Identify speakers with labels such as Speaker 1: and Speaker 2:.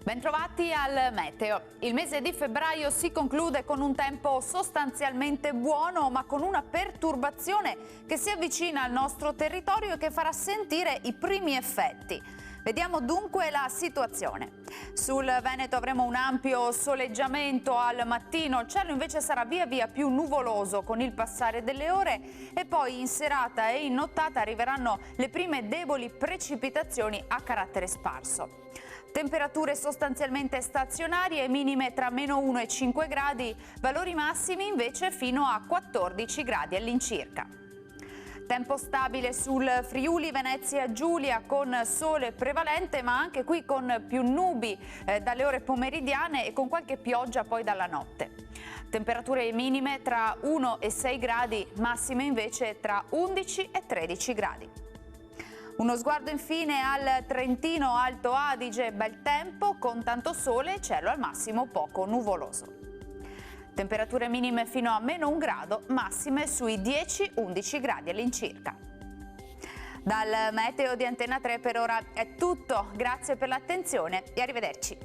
Speaker 1: Bentrovati al meteo. Il mese di febbraio si conclude con un tempo sostanzialmente buono, ma con una perturbazione che si avvicina al nostro territorio e che farà sentire i primi effetti. Vediamo dunque la situazione. Sul Veneto avremo un ampio soleggiamento al mattino, il cielo invece sarà via via più nuvoloso con il passare delle ore e poi in serata e in nottata arriveranno le prime deboli precipitazioni a carattere sparso. Temperature sostanzialmente stazionarie, minime tra -1 e 5 gradi, valori massimi invece fino a 14 gradi all'incirca. Tempo stabile sul Friuli Venezia Giulia con sole prevalente, ma anche qui con più nubi dalle ore pomeridiane e con qualche pioggia poi dalla notte. Temperature minime tra 1 e 6 gradi, massime invece tra 11 e 13 gradi. Uno sguardo infine al Trentino Alto Adige, bel tempo con tanto sole e cielo al massimo poco nuvoloso. Temperature minime fino a -1 grado, massime sui 10-11 gradi all'incirca. Dal meteo di Antena 3 per ora è tutto, grazie per l'attenzione e arrivederci.